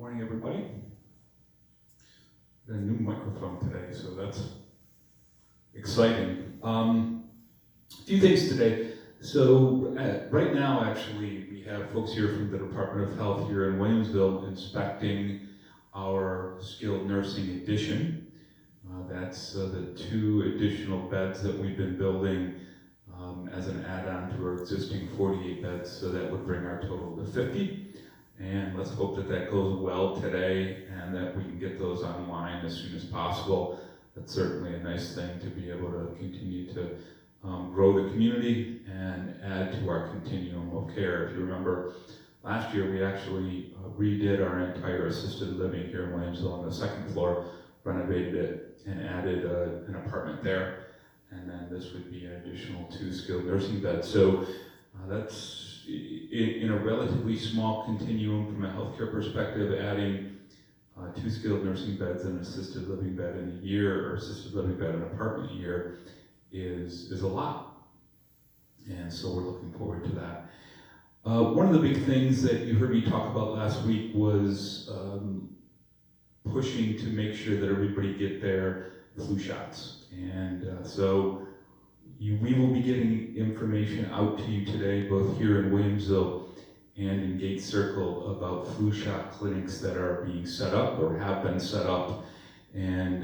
Morning, everybody. Got a new microphone today, so that's exciting. A few things today. So right now, actually, we have folks here from the Department of Health here in Williamsville inspecting our skilled nursing addition. That's the 2 additional beds that we've been building as an add-on to our existing 48 beds, so that would bring our total to 50. And let's hope that that goes well today and that we can get those online as soon as possible. That's certainly a nice thing to be able to continue to grow the community and add to our continuum of care. If you remember, last year we actually redid our entire assisted living here in Williamsville on the 2nd floor, renovated it and added an apartment there. And then this would be an additional 2 skilled nursing beds. So that's in a relatively small continuum from a healthcare perspective. Adding 2 skilled nursing beds and an assisted living bed in a year, or assisted living bed and apartment a year, is a lot. And so we're looking forward to that. One of the big things that you heard me talk about last week was pushing to make sure that everybody get their flu shots. And so we will be getting information out to you today, both here in Williamsville and in Gates Circle, about flu shot clinics that are being set up or have been set up, and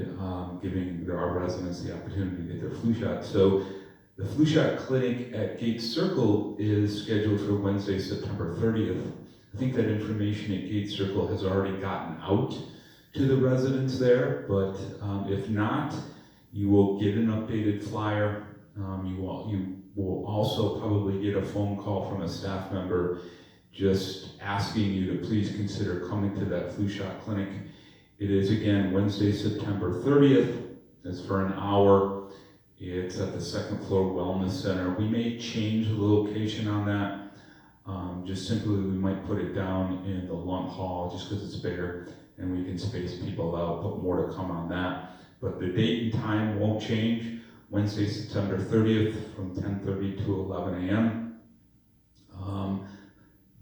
giving our residents the opportunity to get their flu shot. So the flu shot clinic at Gates Circle is scheduled for Wednesday, September 30th. I think that information at Gates Circle has already gotten out to the residents there, but if not, you will get an updated flyer. You will also probably get a phone call from a staff member just asking you to please consider coming to that flu shot clinic. It is, again, Wednesday, September 30th. It's for an hour. It's at the 2nd floor Wellness Center. We may change the location on that. Just simply, we might put it down in the Lund Hall just because it's bigger and we can space people out, but more to come on that. But the date and time won't change. Wednesday, September 30th from 10:30 to 11 a.m.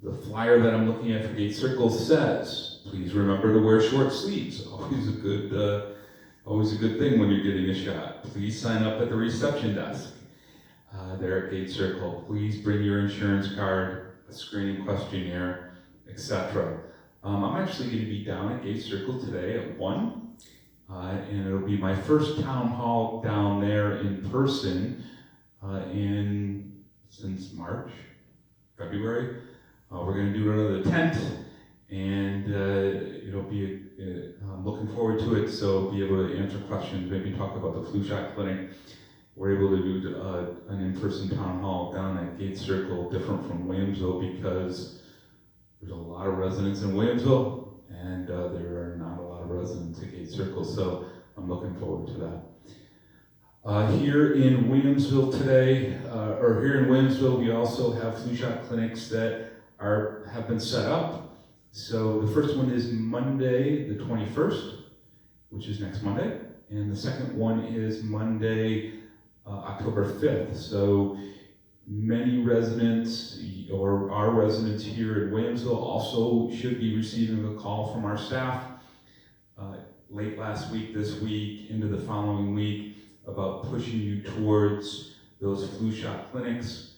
The flyer that I'm looking at for Gates Circle says, please remember to wear short sleeves. Always a good thing when you're getting a shot. Please sign up at the reception desk there at Gates Circle. Please bring your insurance card, a screening questionnaire, etc. I'm actually going to be down at Gates Circle today at 1. And it'll be my first town hall down there in person since March, February. We're going to do it under the tent, and it'll be. I'm looking forward to it. So be able to answer questions, maybe talk about the flu shot clinic. We're able to do an in-person town hall down at Gates Circle, different from Williamsville because there's a lot of residents in Williamsville, and there are not a lot of residents at Gates Circle, so I'm looking forward to that. Here in Williamsville today, we also have flu shot clinics that have been set up. So the first one is Monday, the 21st, which is next Monday, and the second one is Monday, October 5th. So many residents, or our residents here in Williamsville, also should be receiving a call from our staff late last week, this week, into the following week, about pushing you towards those flu shot clinics.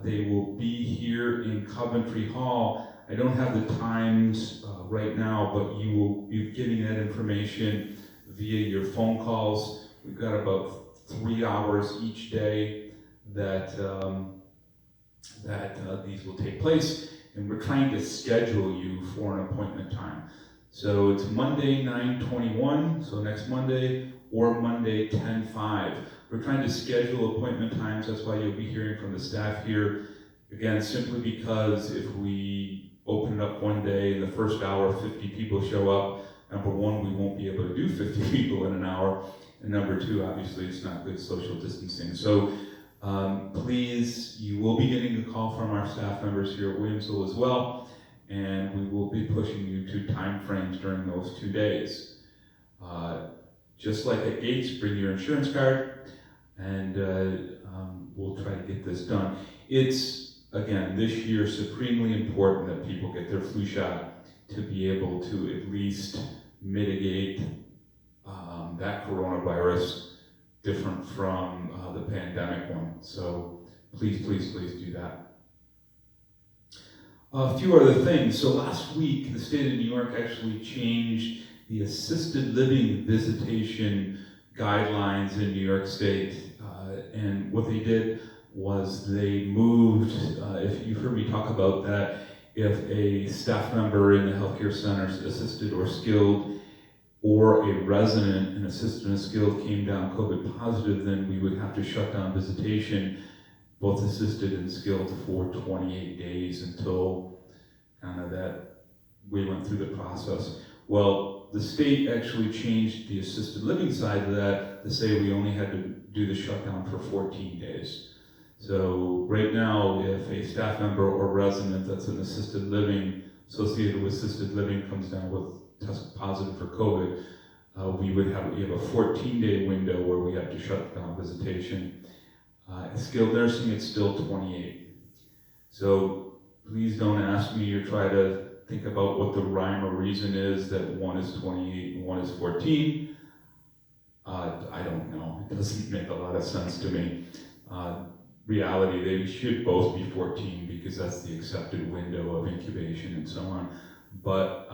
They will be here in Coventry Hall. I don't have the times right now, but you will be getting that information via your phone calls. We've got about 3 hours each day that these will take place, and we're trying to schedule you for an appointment time. So it's Monday 9/21, so next Monday, or Monday 10/5. We're trying to schedule appointment times. That's why you'll be hearing from the staff here. Again, simply because if we open it up one day in the first hour, 50 people show up, number one, we won't be able to do 50 people in an hour, and number two, obviously, it's not good social distancing. So please, you will be getting a call from our staff members here at Williamsville as well, and we will be pushing you to time frames during those 2 days. Just like at Gates, bring your insurance card, and we'll try to get this done. It's, again, this year supremely important that people get their flu shot to be able to at least mitigate that coronavirus different from the pandemic one. So please, please, please do that. A few other things. So last week, the state of New York actually changed the assisted living visitation guidelines in New York State. And what they did was they moved, if you've heard me talk about that, if a staff member in the healthcare center, assisted or skilled, or a resident in assisted and skilled came down COVID positive, then we would have to shut down visitation, both assisted and skilled, for 28 days until kind of that we went through the process. Well, the state actually changed the assisted living side of that to say we only had to do the shutdown for 14 days. So right now, if a staff member or resident that's in assisted living, associated with assisted living, comes down with test positive for COVID, we have a 14-day window where we have to shut down visitation. Skilled nursing, it's still 28. So please don't ask me or try to think about what the rhyme or reason is that one is 28 and one is 14. I don't know. It doesn't make a lot of sense to me. Reality, they should both be 14 because that's the accepted window of incubation and so on. But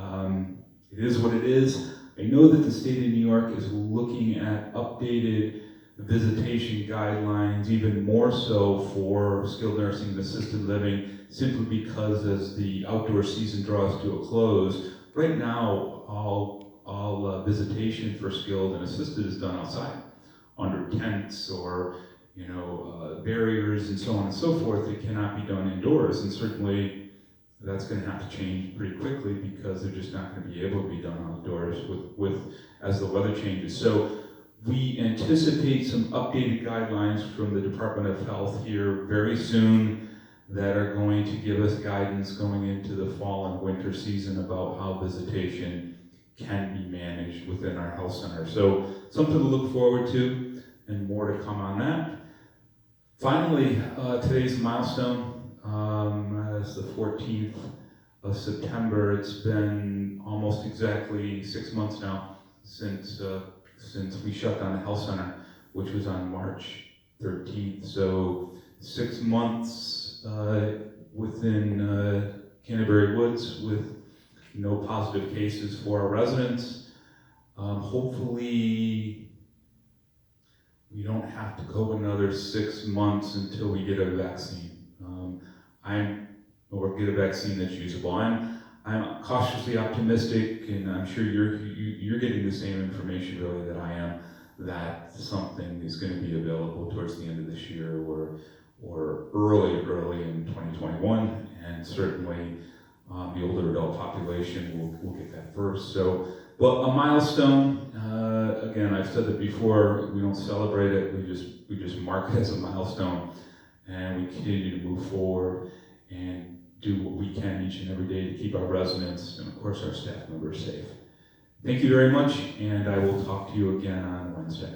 it is what it is. I know that the state of New York is looking at updated visitation guidelines, even more so for skilled nursing and assisted living, simply because as the outdoor season draws to a close, right now all visitation for skilled and assisted is done outside, under tents or barriers and so on and so forth. It cannot be done indoors, and certainly that's going to have to change pretty quickly because they're just not going to be able to be done outdoors as the weather changes. So we anticipate some updated guidelines from the Department of Health here very soon that are going to give us guidance going into the fall and winter season about how visitation can be managed within our health center. So something to look forward to, and more to come on that. Finally, today's milestone is the 14th of September. It's been almost exactly 6 months now since we shut down the health center, which was on March 13th. So 6 months within Canterbury Woods with no positive cases for our residents. Hopefully we don't have to go another 6 months until we get a vaccine. Or get a vaccine that's usable. I'm cautiously optimistic, and I'm sure you're getting the same information really that I am, that something is going to be available towards the end of this year or early in 2021, and certainly the older adult population will get that first. So, but a milestone. Again, I've said that before. We don't celebrate it. We just mark it as a milestone, and we continue to move forward and do what we can each and every day to keep our residents and, of course, our staff members safe. Thank you very much, and I will talk to you again on Wednesday.